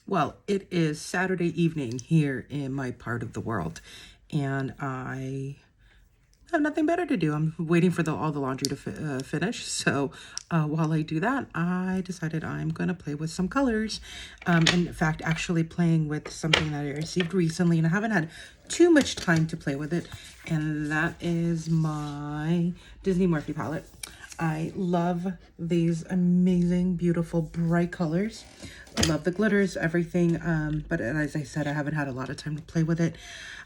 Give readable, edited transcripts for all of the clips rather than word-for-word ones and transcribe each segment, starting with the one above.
Well, it is Saturday evening here in my part of the world, and I have nothing better to do. I'm waiting for all the laundry to finish. So while I do that, I decided I'm going to play with some colors. In fact, actually playing with something that I received recently, and I haven't had too much time to play with it, and that is my Disney Morphe palette. I love these amazing, beautiful, bright colors. I love the glitters, everything. But as I said, I haven't had a lot of time to play with it.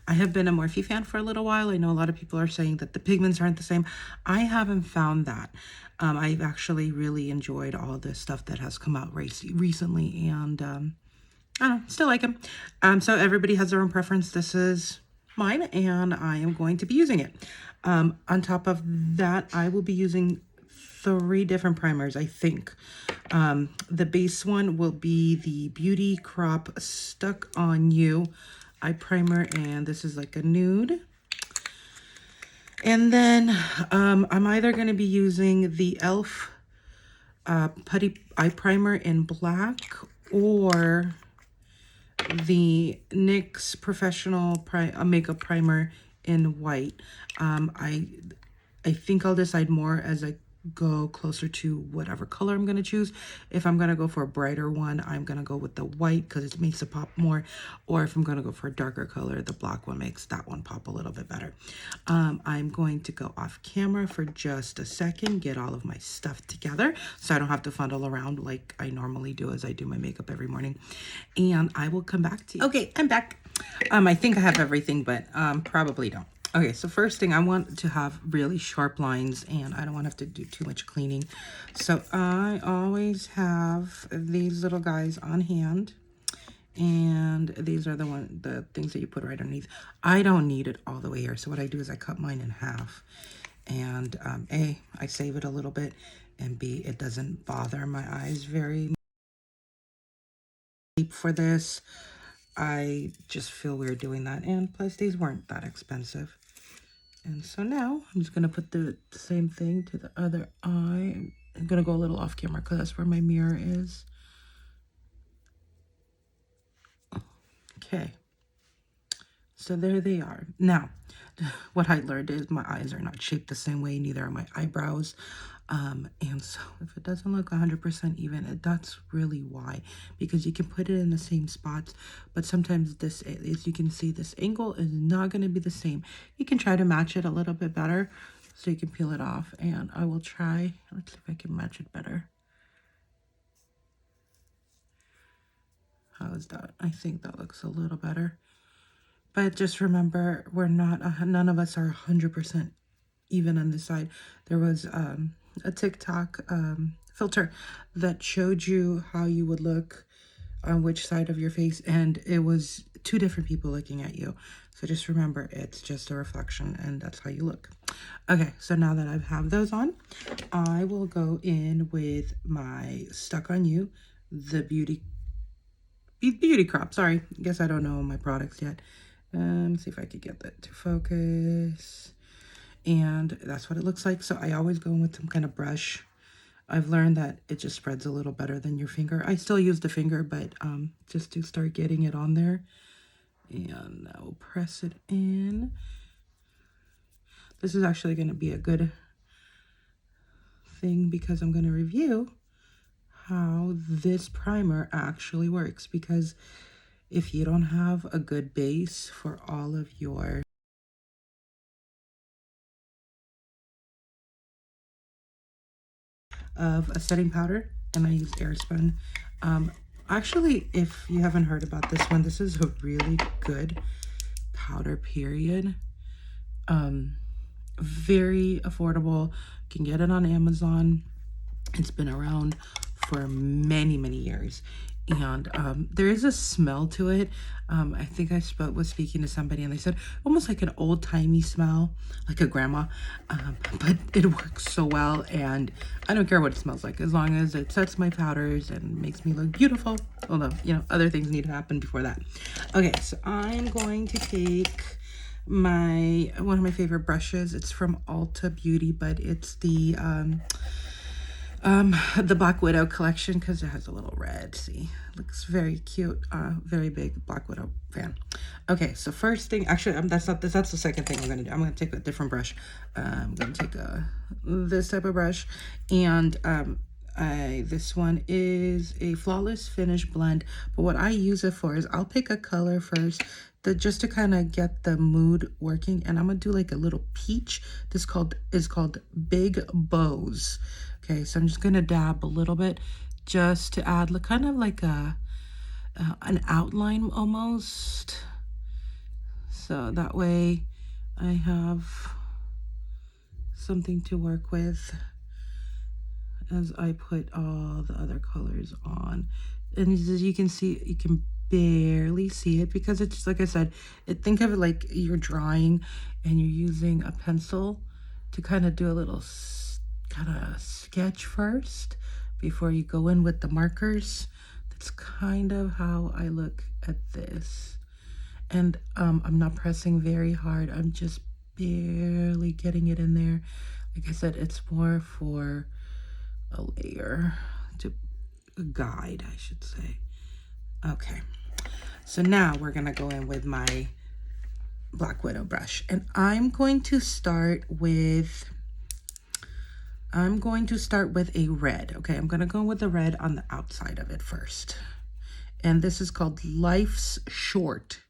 I have been a Morphe fan for a little while. I know a lot of people are saying that the pigments aren't the same. I haven't found that. I've actually really enjoyed all the stuff that has come out recently, and I don't know, still like them. So everybody has their own preference. This is mine, and I am going to be using it. On top of that, I will be using 3 different primers, I think. The base one will be the Beauty Crop Stuck On You eye primer, and this is like a nude. And then I'm either going to be using the e.l.f. Putty eye primer in black, or the NYX Professional Makeup Primer in white. I think I'll decide more as I go closer to whatever color I'm going to choose. If I'm going to go for a brighter one, I'm going to go with the white because it makes it pop more. Or if I'm going to go for a darker color, the black one makes that one pop a little bit better. I'm going to go off camera for just a second, get all of my stuff together so I don't have to fuddle around like I normally do as I do my makeup every morning. And I will come back to you. Okay, I'm back. I think I have everything, but probably don't. Okay, so first thing, I want to have really sharp lines, and I don't want to have to do too much cleaning. So I always have these little guys on hand, and these are the things that you put right underneath. I don't need it all the way here, so what I do is I cut mine in half, and A, I save it a little bit, and B, it doesn't bother my eyes very much for this. I just feel weird doing that, and plus these weren't that expensive. And so now I'm just going to put the same thing to the other eye. I'm going to go a little off camera because that's where my mirror is. Okay. So there they are. Now, what I learned is my eyes are not shaped the same way, neither are my eyebrows. And so if it doesn't look 100% even, that's really why, because you can put it in the same spots, but sometimes this, as you can see, this angle is not going to be the same. You can try to match it a little bit better so you can peel it off, and I will try. Let's see if I can match it better. How is that? I think that looks a little better. But just remember, none of us are 100% even on this side. There was a TikTok filter that showed you how you would look on which side of your face, and it was 2 different people looking at you. So just remember, it's just a reflection, and that's how you look. Okay, so now that I have those on, I will go in with my Stuck On You, the Beauty Crop. Sorry, I guess I don't know my products yet. Let's see if I could get that to focus. And that's what it looks like. So I always go in with some kind of brush. I've learned that it just spreads a little better than your finger. I still use the finger, but just to start getting it on there. And I will press it in. This is actually going to be a good thing because I'm going to review how this primer actually works, because if you don't have a good base for all of your of a setting powder, and I use Airspun. Actually, if you haven't heard about this one, this is a really good powder, period. Very affordable. You can get it on Amazon. It's been around for many, many years. And there is a smell to it. I think I was speaking to somebody, and they said almost like an old-timey smell, like a grandma. But it works so well, and I don't care what it smells like as long as it sets my powders and makes me look beautiful. Although, you know, other things need to happen before that. Okay, so I'm going to take one of my favorite brushes. It's from Ulta Beauty, but it's the The Black Widow collection because it has a little red. See, looks very cute. Very big Black Widow fan. Okay, so first thing, actually, that's the second thing I'm gonna do. I'm gonna take a different brush. I'm gonna take this type of brush, and this one is a Flawless Finish blend. But what I use it for is I'll pick a color first, just to kind of get the mood working, and I'm gonna do like a little peach. This is called Big Bows. Okay, so I'm just gonna dab a little bit just to add kind of like an outline almost. So that way I have something to work with as I put all the other colors on. And as you can see, you can barely see it because it's, like I said, think of it like you're drawing and you're using a pencil to kind of do a little kind of sketch first before you go in with the markers. That's kind of how I look at this. And I'm not pressing very hard. I'm just barely getting it in there. Like I said, it's more for a layer, to a guide, I should say. Okay, so now we're gonna go in with my Black Widow brush, and I'm going to start with a red. Okay, I'm gonna go with the red on the outside of it first, and this is called Life's Short.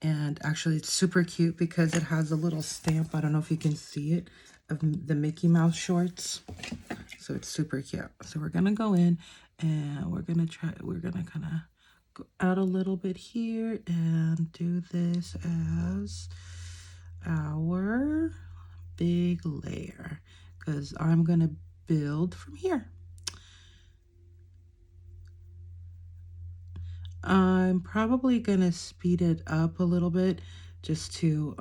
And actually it's super cute because it has a little stamp, I don't know if you can see it, of the Mickey Mouse shorts. So it's super cute. So we're gonna go in and we're gonna kind of go out a little bit here and do this as our big layer, because I'm gonna build from here. I'm probably gonna speed it up a little bit just to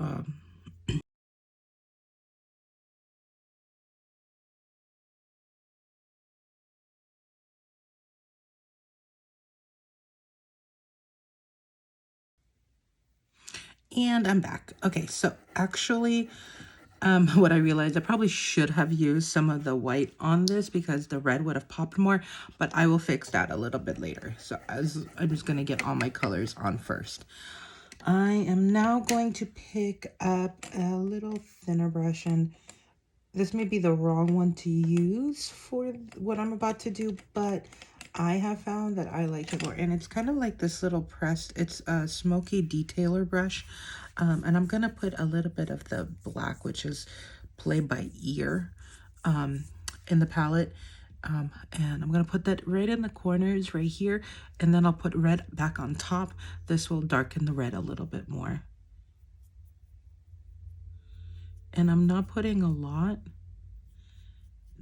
and I'm back. Okay, so actually what I realized, I probably should have used some of the white on this because the red would have popped more, but I will fix that a little bit later. So I'm just gonna get all my colors on first. I am now going to pick up a little thinner brush, and this may be the wrong one to use for what I'm about to do, but I have found that I like it more. And it's kind of like this little pressed, it's a smoky detailer brush. And I'm going to put a little bit of the black, which is play by ear, in the palette. And I'm going to put that right in the corners right here. And then I'll put red back on top. This will darken the red a little bit more. And I'm not putting a lot,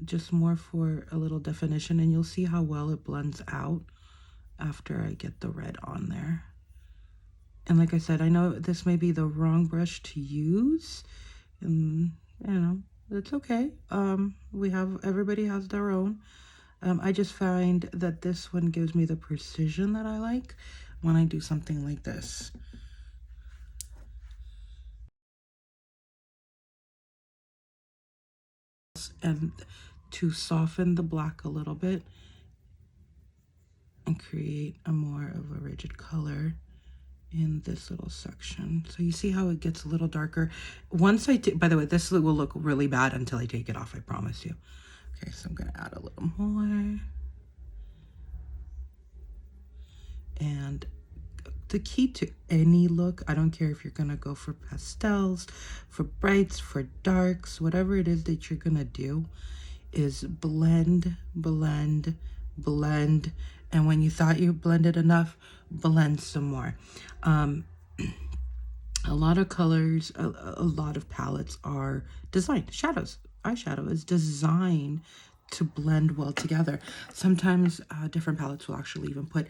just more for a little definition, and you'll see how well it blends out after I get the red on there. And like I said, I know this may be the wrong brush to use, and you know, it's okay. Everybody has their own. I just find that this one gives me the precision that I like when I do something like this. And to soften the black a little bit and create a more of a rigid color in this little section. So you see how it gets a little darker. Once by the way, this will look really bad until I take it off, I promise you. Okay, so I'm gonna add a little more. And the key to any look, I don't care if you're gonna go for pastels, for brights, for darks, whatever it is that you're gonna do, is blend, blend, blend. And when you thought you blended enough, blend some more. A lot of colors, a lot of palettes are designed. Eyeshadow is designed to blend well together. Sometimes different palettes will actually even put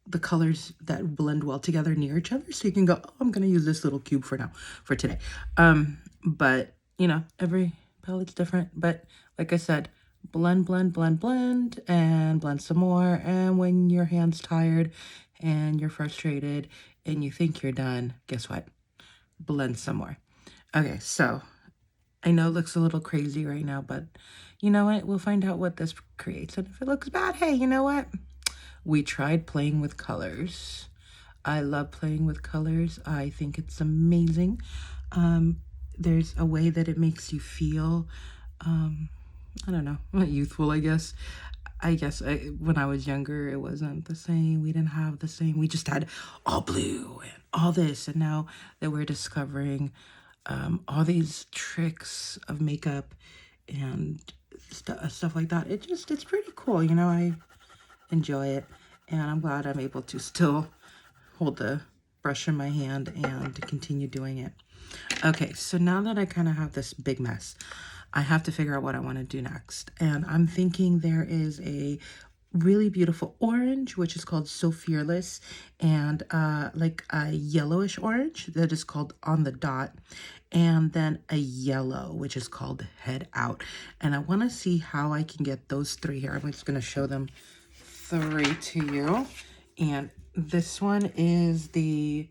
the colors that blend well together near each other, so you can go, oh, I'm gonna use this little cube for today. But you know, every palette's different. But like I said, blend, blend, blend, blend, and blend some more. And when your hand's tired and you're frustrated and you think you're done, guess what? Blend some more. Okay, so I know it looks a little crazy right now, but you know what? We'll find out what this creates. And if it looks bad, hey, you know what? We tried playing with colors. I love playing with colors. I think it's amazing. There's a way that it makes you feel, I don't know, youthful, I guess. When I was younger, it wasn't the same. We didn't have the same. We just had all blue and all this. And now that we're discovering all these tricks of makeup and stuff like that, it's pretty cool. You know, I enjoy it. And I'm glad I'm able to still hold the brush in my hand and continue doing it. Okay, so now that I kind of have this big mess, I have to figure out what I want to do next. And I'm thinking there is a really beautiful orange, which is called So Fearless, and like a yellowish orange that is called On the Dot, and then a yellow, which is called Head Out. And I want to see how I can get those three here. I'm just going to show them three to you. And this one is the,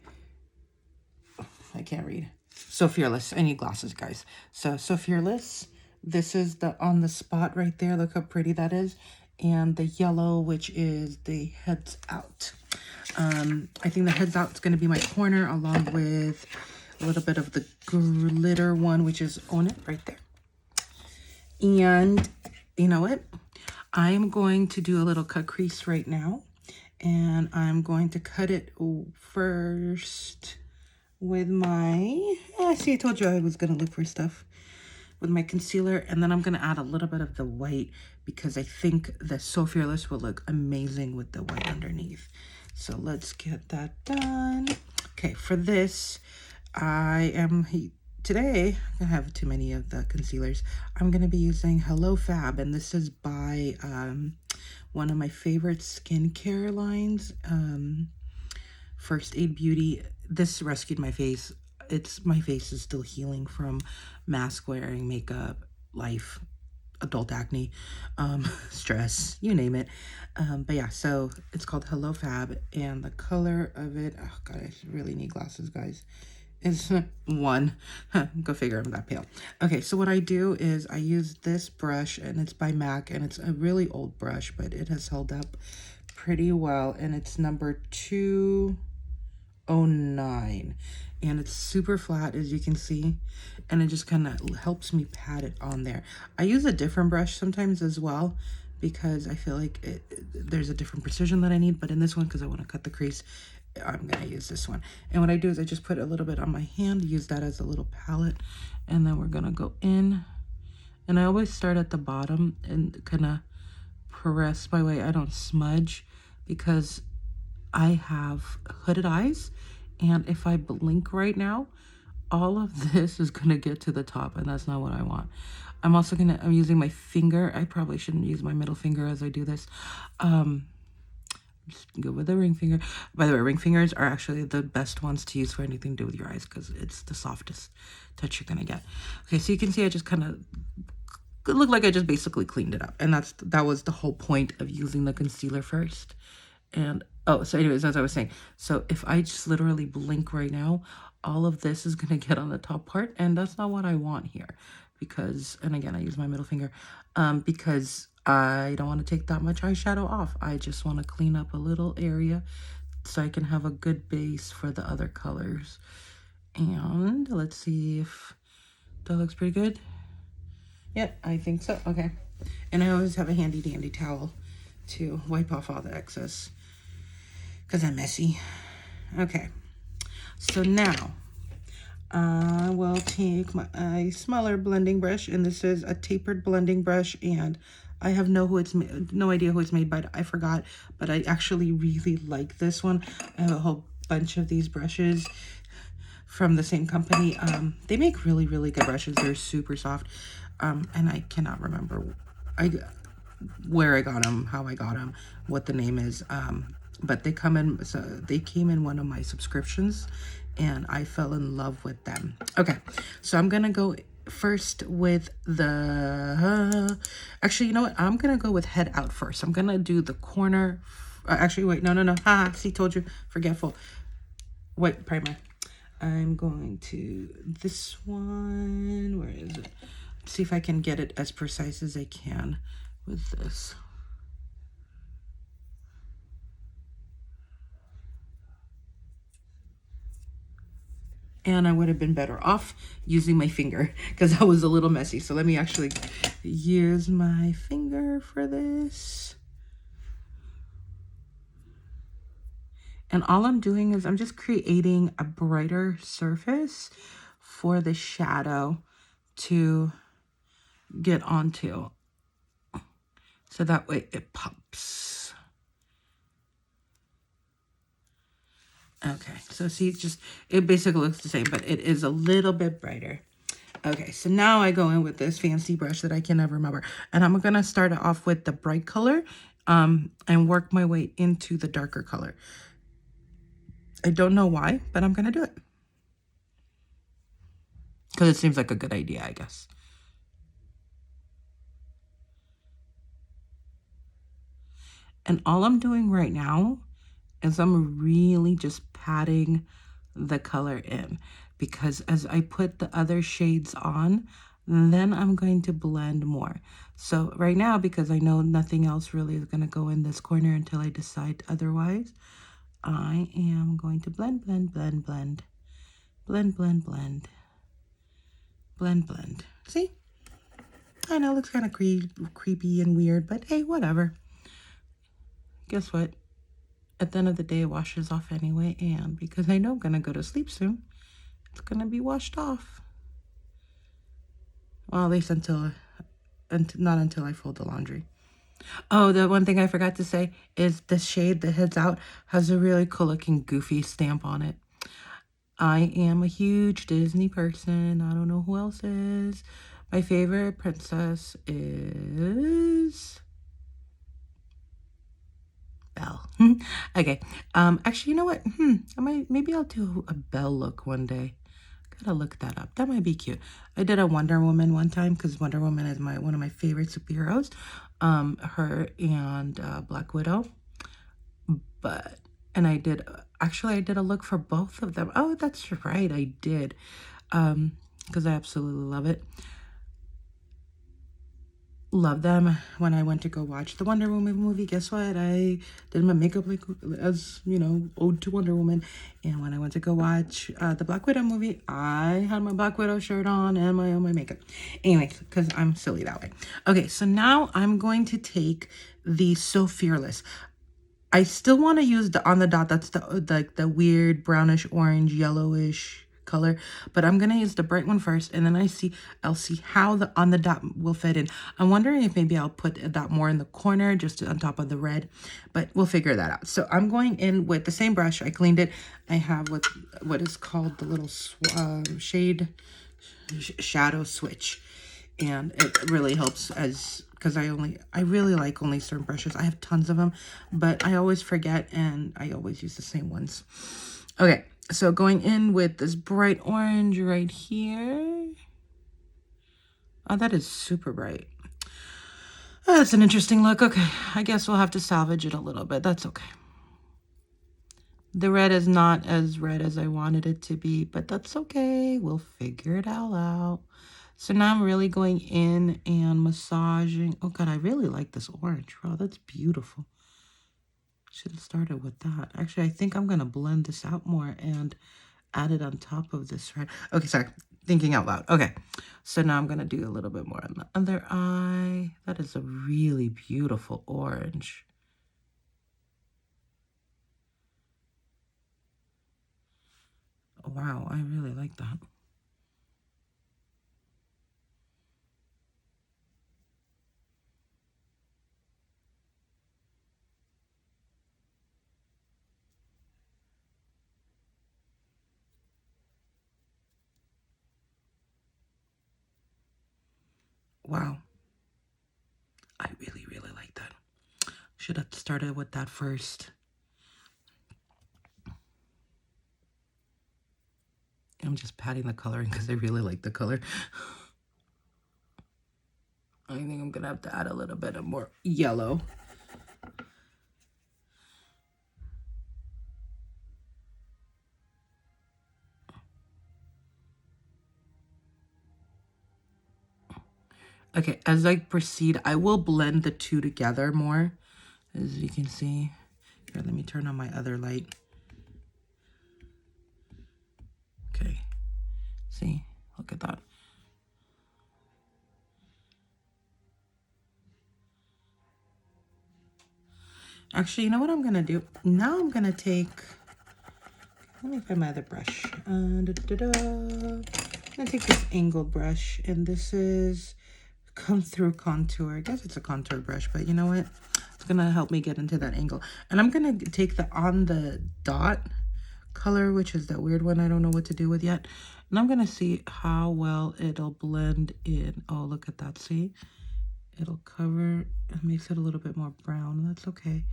I can't read. So Fearless. I need glasses, guys. So Fearless. This is the On the Spot right there. Look how pretty that is. And the yellow, which is the Heads Out. I think the Heads Out is going to be my corner, along with a little bit of the glitter one, which is On It right there. And you know what? I'm going to do a little cut crease right now. And I'm going to cut it first with my, see, I told you I was going to look for stuff. With my concealer, and then I'm going to add a little bit of the white because I think the So Fearless will look amazing with the white underneath. So let's get that done. Okay, for this, today, I have too many of the concealers. I'm going to be using Hello Fab, and this is by one of my favorite skincare lines, First Aid Beauty. This rescued my face. My face is still healing from mask wearing, makeup, life, adult acne, stress, you name it. But yeah, so it's called Hello Fab, and the color of it, oh god, I really need glasses, guys. It's one. Go figure, I'm that pale. Okay, so what I do is I use this brush, and it's by MAC, and it's a really old brush, but it has held up pretty well, and it's number 209. And it's super flat, as you can see, and it just kind of helps me pat it on there. I use a different brush sometimes as well because I feel like there's a different precision that I need, but in this one, because I want to cut the crease, I'm going to use this one. And what I do is I just put a little bit on my hand, use that as a little palette, and then we're going to go in. And I always start at the bottom and kind of press my way. I don't smudge because I have hooded eyes. And if I blink right now, all of this is going to get to the top, and that's not what I want. I'm using my finger. I probably shouldn't use my middle finger as I do this. Just go with the ring finger. By the way, ring fingers are actually the best ones to use for anything to do with your eyes because it's the softest touch you're going to get. Okay, so you can see I just kind of look like I just basically cleaned it up. And that was the whole point of using the concealer first. And oh, so anyways, as I was saying, so if I just literally blink right now, all of this is going to get on the top part, and that's not what I want here because, and again, I use my middle finger, because I don't want to take that much eyeshadow off. I just want to clean up a little area so I can have a good base for the other colors. And let's see if that looks pretty good. Yep, I think so. Okay. And I always have a handy dandy towel to wipe off all the excess because I'm messy. Okay, so now I will take my smaller blending brush, and this is a tapered blending brush, and I have no idea who it's made by. I forgot, but I actually really like this one. I have a whole bunch of these brushes from the same company. They make really, really good brushes. They're super soft, and I cannot remember where I got them, how I got them, what the name is. But they came in one of my subscriptions, and I fell in love with them. Okay, so I'm gonna go first with the actually, you know what, I'm gonna go with Head Out first. I'm gonna do the corner. Actually, wait, no, haha, see, told you, forgetful. White primer. I'm going to this one. Where is it? Let's see if I can get it as precise as I can with this. And I would have been better off using my finger because that was a little messy. So let me actually use my finger for this. And all I'm doing is I'm just creating a brighter surface for the shadow to get onto. So that way it pops. Okay, so see, it basically looks the same, but it is a little bit brighter. Okay, so now I go in with this fancy brush that I can never remember. And I'm going to start off with the bright color and work my way into the darker color. I don't know why, but I'm going to do it. Because it seems like a good idea, I guess. And all I'm doing right now is I'm really just patting the color in, because as I put the other shades on, then I'm going to blend more. So right now, because I know nothing else really is going to go in this corner until I decide otherwise, I am going to blend, blend, blend, blend, blend, blend, blend, blend, blend. See? I know it looks kind of creepy and weird, but hey, whatever. Guess what? At the end of the day, it washes off anyway, and because I know I'm going to go to sleep soon, it's going to be washed off. Well, at least until not until I fold the laundry. Oh, the one thing I forgot to say is the shade that heads out has a really cool looking goofy stamp on it. I am a huge Disney person. I don't know who else is. My favorite princess is Belle. Okay. Actually, you know what? Maybe I'll do a Belle look one day. Gotta look that up. That might be cute. I did a Wonder Woman one time because Wonder Woman is one of my favorite superheroes. Her and Black Widow. And I did a look for both of them. Oh, that's right, I did. Because I absolutely love it. Love them. When I went to go watch the Wonder Woman movie, guess what? I did my makeup like as, ode to Wonder Woman. And when I went to go watch the Black Widow movie, I had my Black Widow shirt on and my makeup. Anyways, because I'm silly that way. Okay, so now I'm going to take the So Fearless. I still want to use the on the dot. That's the weird brownish orange yellowish color, but I'm gonna use the bright one first, and then I'll see how the on the dot will fit in. I'm wondering if maybe I'll put a dot more in the corner, just on top of the red, but we'll figure that out. So I'm going in with the same brush. I cleaned it. I have what is called the little shade shadow switch, and it really helps because I really like only certain brushes. I have tons of them, but I always forget, and I always use the same ones. Okay, so going in with this bright orange right here. Oh, that is super bright. Oh, that's an interesting look. Okay, I guess we'll have to salvage it a little bit. That's okay. The red is not as red as I wanted it to be, but that's okay. We'll figure it all out. So now I'm really going in and massaging. Oh God, I really like this orange. Wow, that's beautiful. Should have started with that. Actually, I think I'm going to blend this out more and add it on top of this red. Okay, sorry. Thinking out loud. Okay, so now I'm going to do a little bit more on the other eye. That is a really beautiful orange. Wow, I really like that. Wow. I really, really like that. Should have started with that first. I'm just patting the coloring because I really like the color. I think I'm going to have to add a little bit of more yellow. Okay, as I proceed, I will blend the two together more, as you can see. Here, let me turn on my other light. Okay, see, look at that. Actually, you know what I'm gonna do? Now I'm gonna take, let me find my other brush. I'm gonna take this angled brush, and this is Come Through Contour. I guess it's a contour brush, but you know what? It's gonna help me get into that angle. And I'm gonna take the On the Dot color, which is that weird one I don't know what to do with yet. And I'm gonna see how well it'll blend in. Oh, look at that, see? It'll cover, it makes it a little bit more brown. That's okay.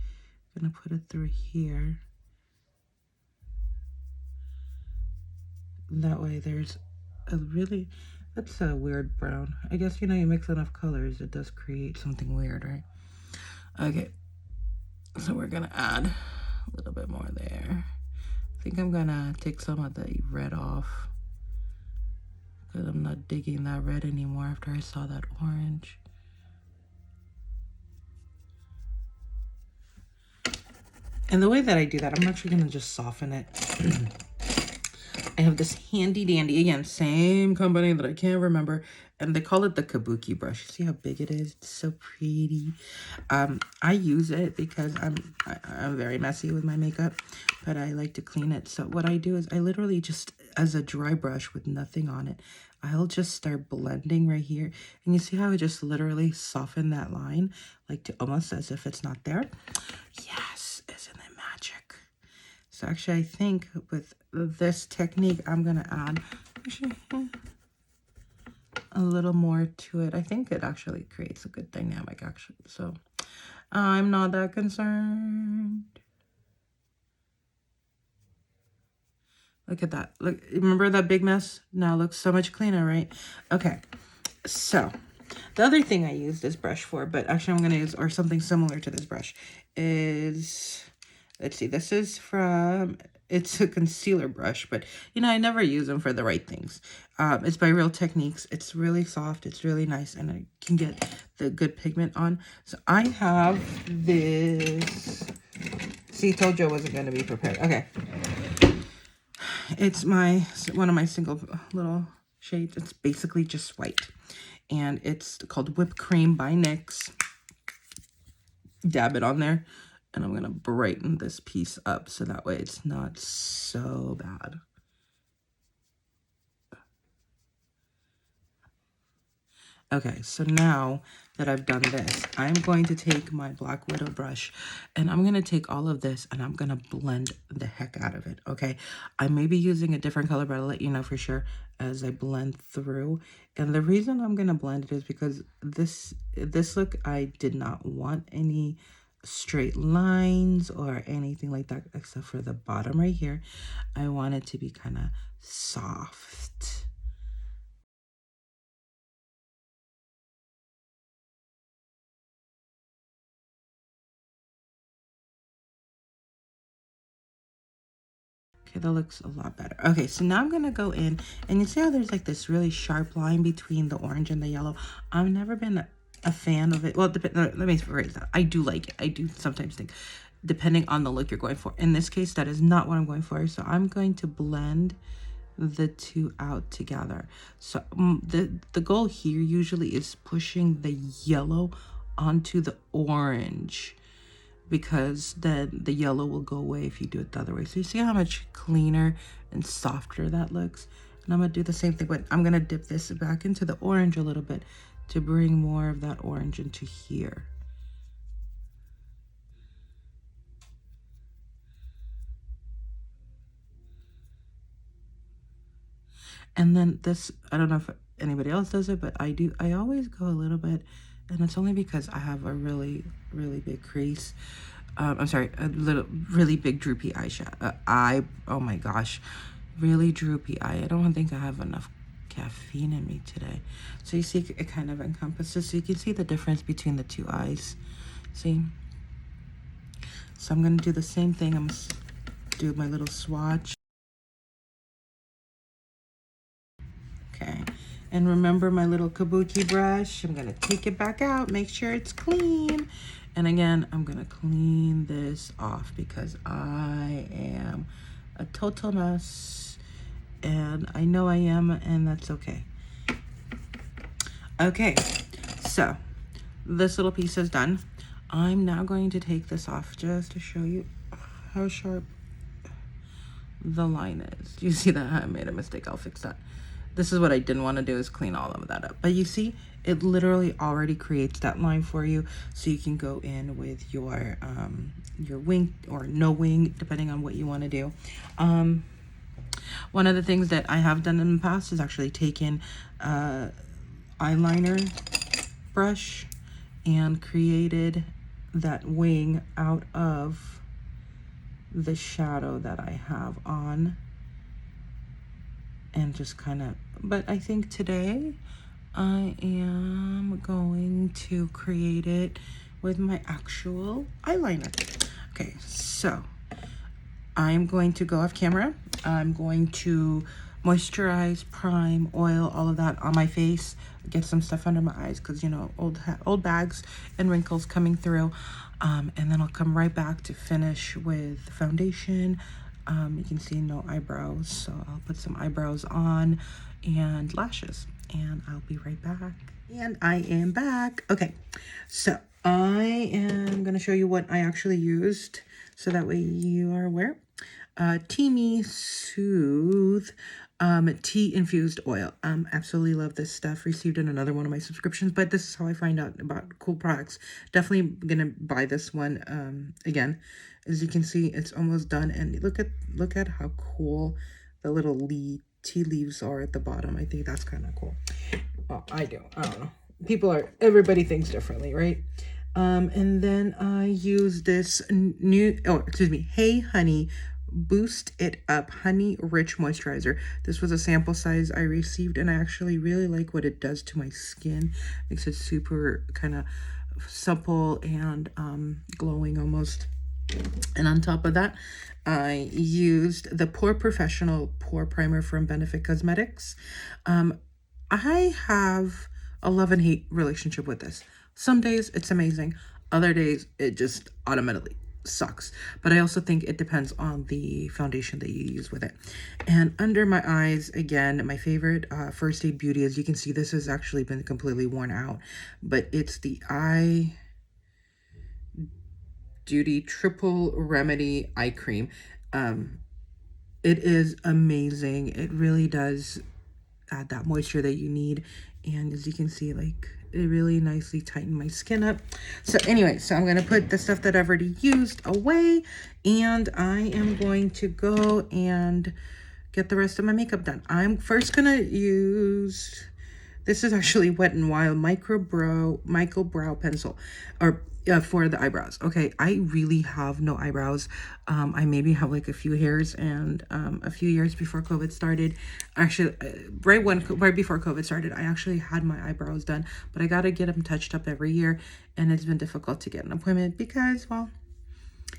I'm gonna put it through here. That way there's a really, that's a weird brown. I guess, you know, you mix enough colors, it does create something weird, right? Okay, so we're gonna add a little bit more there. I think I'm gonna take some of the red off because I'm not digging that red anymore after I saw that orange. And the way that I do that, I'm actually gonna just soften it. I have this handy dandy, again, same company that I can't remember, and they call it the Kabuki brush. See how big it is? It's so pretty. I use it because I'm very messy with my makeup, but I like to clean it. So what I do is I literally just, as a dry brush with nothing on it, I'll just start blending right here. And you see how I just literally soften that line, like to almost as if it's not there? Yes, isn't it magic? So actually, I think with this technique, I'm going to add actually a little more to it. I think it actually creates a good dynamic, actually. So I'm not that concerned. Look at that. Look, remember that big mess? Now it looks so much cleaner, right? Okay, so the other thing I use this brush for, but actually I'm going to use, or something similar to this brush, is, let's see, this is from, it's a concealer brush, but, you know, I never use them for the right things. It's by Real Techniques. It's really soft. It's really nice, and I can get the good pigment on. So I have this. See, told you I wasn't going to be prepared. Okay. It's one of my single little shades. It's basically just white. And it's called Whipped Cream by NYX. Dab it on there. And I'm going to brighten this piece up so that way it's not so bad. Okay, so now that I've done this, I'm going to take my Black Widow brush and I'm going to take all of this and I'm going to blend the heck out of it, okay? I may be using a different color, but I'll let you know for sure as I blend through. And the reason I'm going to blend it is because this look, I did not want any straight lines or anything like that except for the bottom right here. I want it to be kind of soft. Okay, that looks a lot better. Okay, so now I'm going to go in, and you see how there's like this really sharp line between the orange and the yellow? I've never been a fan of it. Well, let me rephrase that. I do like it. I do sometimes think, depending on the look you're going for. In this case, that is not what I'm going for. So I'm going to blend the two out together. So the goal here usually is pushing the yellow onto the orange, because then the yellow will go away if you do it the other way. So you see how much cleaner and softer that looks? And I'm going to do the same thing, but I'm going to dip this back into the orange a little bit to bring more of that orange into here. And then this, I don't know if anybody else does it, but I do. I always go a little bit, and it's only because I have a really, really big crease. I'm sorry, a really big droopy eyeshadow. Oh my gosh, really droopy eye. I don't think I have enough caffeine in me today. So you see, it kind of encompasses. So you can see the difference between the two eyes. See? So I'm going to do the same thing. I'm going to do my little swatch. Okay. And remember my little kabuki brush. I'm gonna take it back out, make sure it's clean. And again, I'm gonna clean this off because I am a total mess. And I know I am, and that's okay. Okay, so this little piece is done. I'm now going to take this off just to show you how sharp the line is. Do you see that? I made a mistake. I'll fix that. This is what I didn't want to do, is clean all of that up. But you see, it literally already creates that line for you, so you can go in with your wing or no wing, depending on what you want to do. One of the things that I have done in the past is actually taken eyeliner brush and created that wing out of the shadow that I have on, and just kind of, but I think today I am going to create it with my actual eyeliner. Okay, so I'm going to go off camera. I'm going to moisturize, prime, oil, all of that on my face, get some stuff under my eyes because, you know, old bags and wrinkles coming through. And then I'll come right back to finish with the foundation. You can see no eyebrows, so I'll put some eyebrows on and lashes, and I'll be right back. And I am back. Okay, so I am going to show you what I actually used, so that way you are aware. Teamy Soothe tea infused oil. Absolutely love this stuff. Received in another one of my subscriptions, but this is how I find out about cool products. Definitely gonna buy this one again. As you can see, it's almost done, and look at how cool the little tea leaves are at the bottom. I think that's kind of cool. Well, I don't know. Everybody thinks differently, right? And then I use this Hey Honey Boost It Up Honey Rich Moisturizer. This was a sample size I received, and I actually really like what it does to my skin. Makes it super kind of supple and glowing almost. And on top of that, I used the Pore Professional Pore Primer from Benefit Cosmetics. I have a love and hate relationship with this. Some days it's amazing. Other days it just automatically sucks. But I also think it depends on the foundation that you use with it. And under my eyes, again, my favorite First Aid Beauty. As you can see, this has actually been completely worn out. But it's the Eye Duty Triple Remedy Eye Cream. It is amazing. It really does add that moisture that you need. And as you can see, like, it really nicely tightened my skin up. So anyway, so I'm going to put the stuff that I've already used away, and I am going to go and get the rest of my makeup done. I'm first going to use, this is actually Wet n Wild Micro Brow Pencil, or for the eyebrows. Okay, I really have no eyebrows. I maybe have like a few hairs, and a few years before COVID started, actually right before COVID started, I actually had my eyebrows done, but I got to get them touched up every year, and it's been difficult to get an appointment because, well,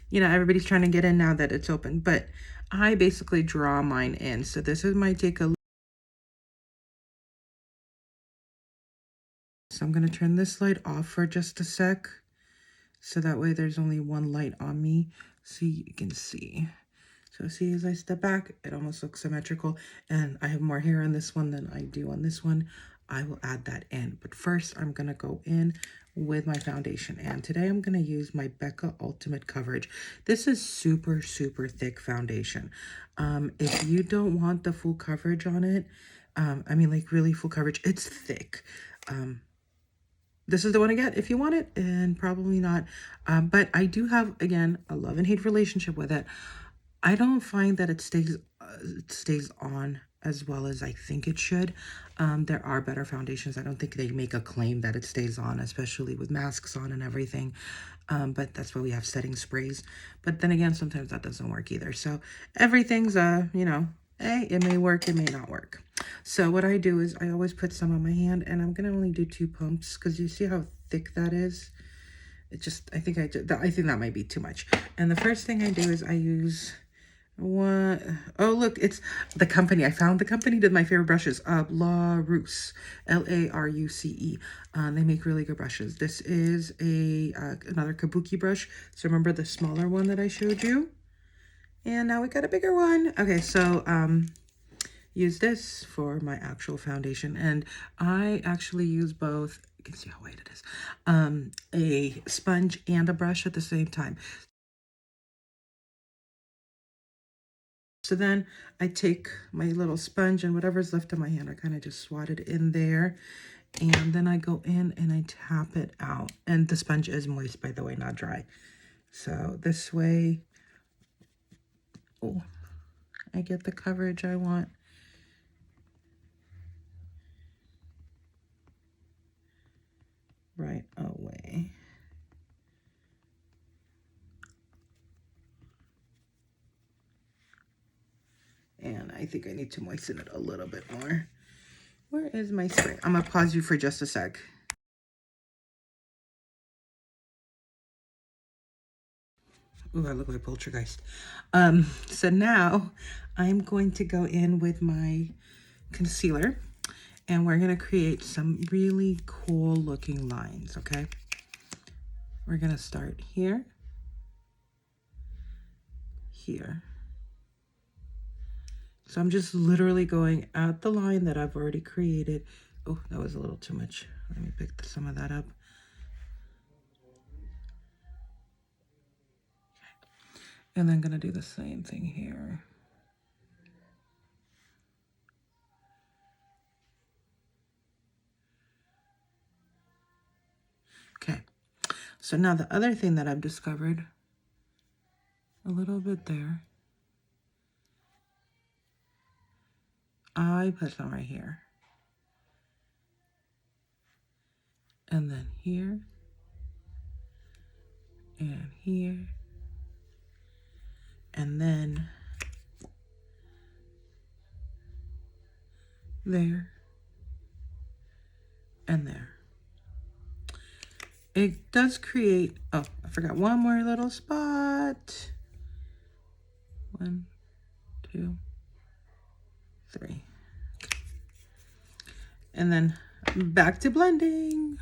you know, everybody's trying to get in now that it's open, but I basically draw mine in. So this is my So I'm going to turn this light off for just a sec, so that way there's only one light on me, so you can see. So see, as I step back, it almost looks symmetrical, and I have more hair on this one than I do on this one. I will add that in, but first I'm going to go in with my foundation, and today I'm going to use my Becca Ultimate Coverage. This is super, super thick foundation. If you don't want the full coverage on it, I mean, like really full coverage, it's thick. This is the one to get if you want it, and probably not. But I do have, again, a love and hate relationship with it. I don't find that it stays on as well as I think it should. There are better foundations. I don't think they make a claim that it stays on, especially with masks on and everything. But that's why we have setting sprays. But then again, sometimes that doesn't work either. So everything's, you know, hey, it may work, it may not work. So what I do is I always put some on my hand, and I'm gonna only do 2 pumps because you see how thick that is. It just, I think that might be too much. And the first thing I do is I use What? Oh, look, it's the company. I found the company did my favorite brushes. Larousse, Laruce. They make really good brushes. This is a another kabuki brush. So remember the smaller one that I showed you? And now we got a bigger one. Okay, so use this for my actual foundation. And I actually use both. You can see how white it is. A sponge and a brush at the same time. So then I take my little sponge and whatever's left of my hand, I kind of just swat it in there. And then I go in and I tap it out. And the sponge is moist, by the way, not dry. So this way, oh, I get the coverage I want. Right away. And I think I need to moisten it a little bit more. Where is my spray? I'm gonna pause you for just a sec. Ooh, I look like Poltergeist. So now I'm going to go in with my concealer and we're gonna create some really cool looking lines, okay? We're gonna start here, here. So I'm just literally going at the line that I've already created. Oh, that was a little too much. Let me pick some of that up. And then gonna do the same thing here. Okay, so now the other thing that I've discovered, a little bit there. I put some right here. And then here. And here. And then there. And there. It does create, oh, I forgot one more little spot. 1, 2, 3. And then back to blending.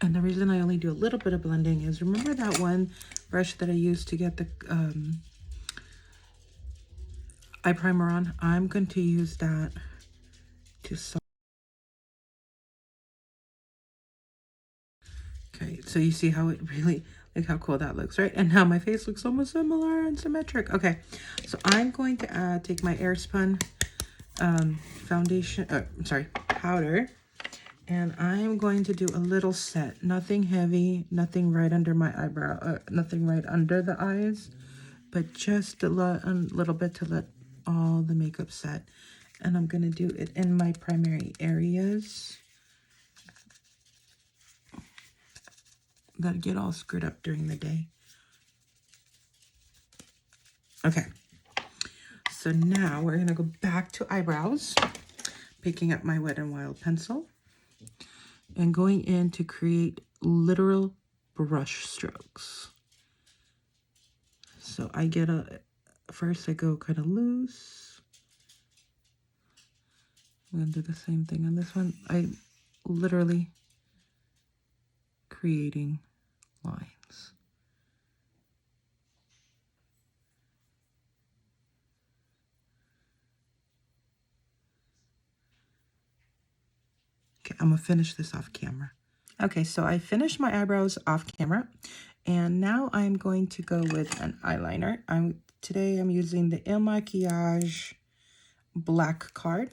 And the reason I only do a little bit of blending is, remember that one brush that I used to get the eye primer on? I'm going to use that to okay, so you see how it really, like how cool that looks, right? And now my face looks almost similar and symmetric. Okay, so I'm going to take my Airspun foundation, powder, and I'm going to do a little set. Nothing heavy, nothing right under my eyebrow, nothing right under the eyes, but just a little bit to let all the makeup set. And I'm going to do it in my primary areas that get all screwed up during the day. Okay, so now we're going to go back to eyebrows, picking up my Wet n Wild pencil and going in to create literal brush strokes. So I get first I go kind of loose. I'm going to do the same thing on this one. I literally creating lines. Okay, I'm gonna finish this off camera. Okay, so I finished my eyebrows off camera, and now I'm going to go with an eyeliner. Today I'm using the Il Makiage black card,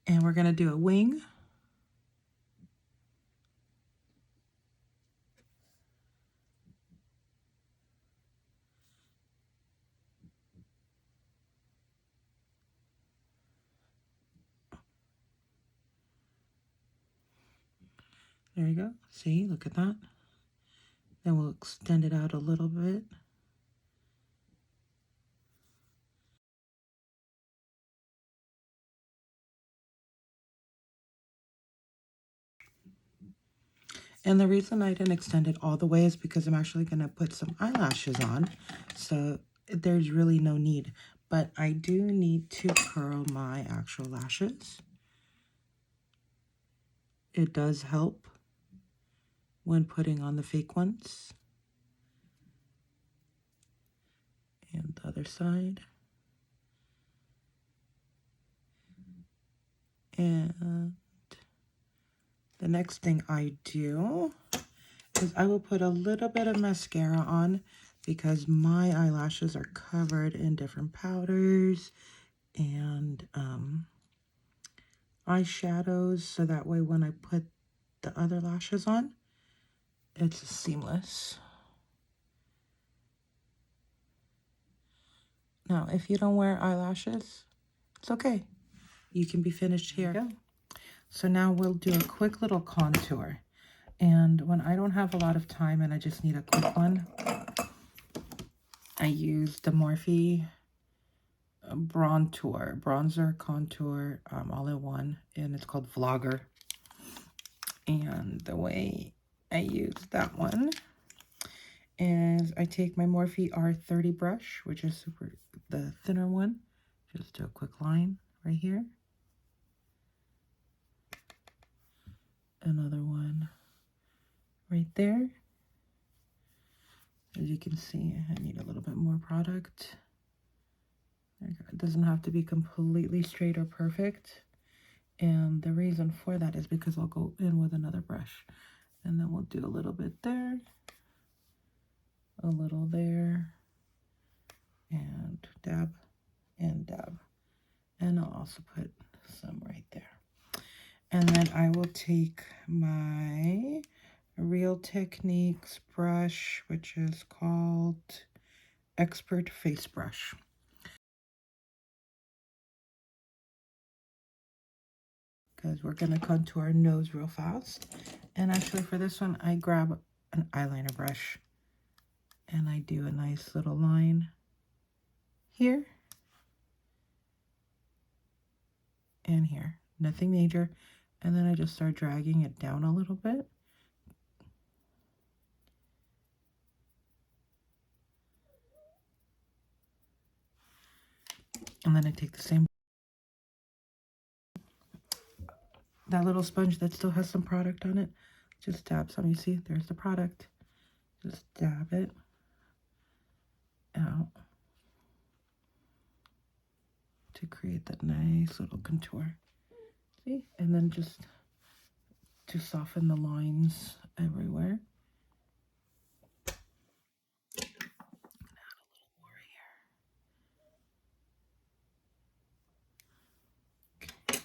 and we're gonna do a wing. There you go. See, look at that. Then we'll extend it out a little bit. And the reason I didn't extend it all the way is because I'm actually going to put some eyelashes on. So there's really no need. But I do need to curl my actual lashes. It does help when putting on the fake ones. And the other side. And the next thing I do is I will put a little bit of mascara on because my eyelashes are covered in different powders and eyeshadows, so that way when I put the other lashes on, it's seamless. Now, if you don't wear eyelashes, it's okay. You can be finished here. So now we'll do a quick little contour. And when I don't have a lot of time and I just need a quick one, I use the Morphe bronzer contour all in one, and it's called Vlogger. And the way I use that one is I take my Morphe R30 brush, which is the thinner one, just do a quick line right here, another one right there. As you can see, I need a little bit more product. It doesn't have to be completely straight or perfect. And the reason for that is because I'll go in with another brush. And then we'll do a little bit there, a little there, and dab, and dab. And I'll also put some right there. And then I will take my Real Techniques brush, which is called Expert Face Brush. Because we're going to contour our nose real fast. And actually for this one, I grab an eyeliner brush and I do a nice little line here and here. Nothing major. And then I just start dragging it down a little bit. And then I take the same, that little sponge that still has some product on it, just dab some. You see, there's the product. Just dab it out to create that nice little contour. See? And then just to soften the lines everywhere. Add a little more here. Okay.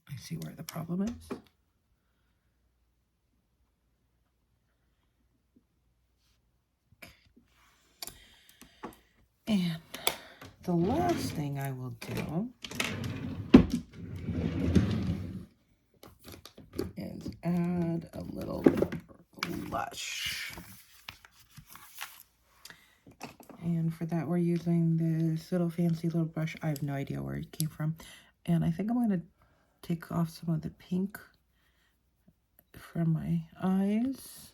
I see where the problem is. And the last thing I will do is add a little blush. And for that, we're using this little fancy little brush. I have no idea where it came from. And I think I'm going to take off some of the pink from my eyes.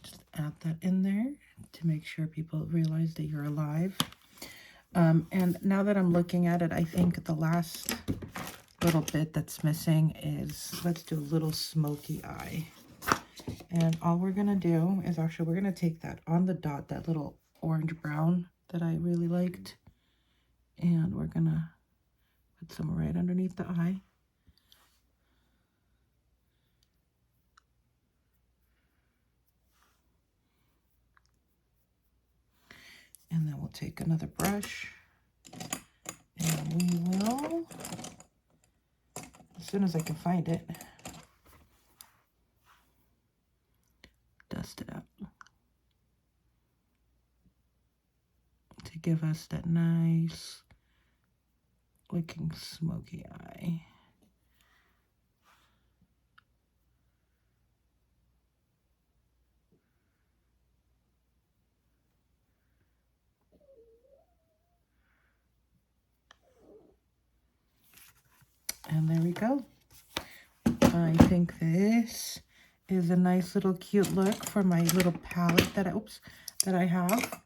Just add that in there to make sure people realize that you're alive. And now that I'm looking at it, I think the last little bit that's missing is, let's do a little smoky eye. And all we're gonna do is actually, we're gonna take that on the dot, that little orange brown that I really liked. And we're gonna put some right underneath the eye. And then we'll take another brush and we will, as soon as I can find it, dust it out to give us that nice looking smoky eye. there we go. I think this is a nice little cute look for my little palette that I have.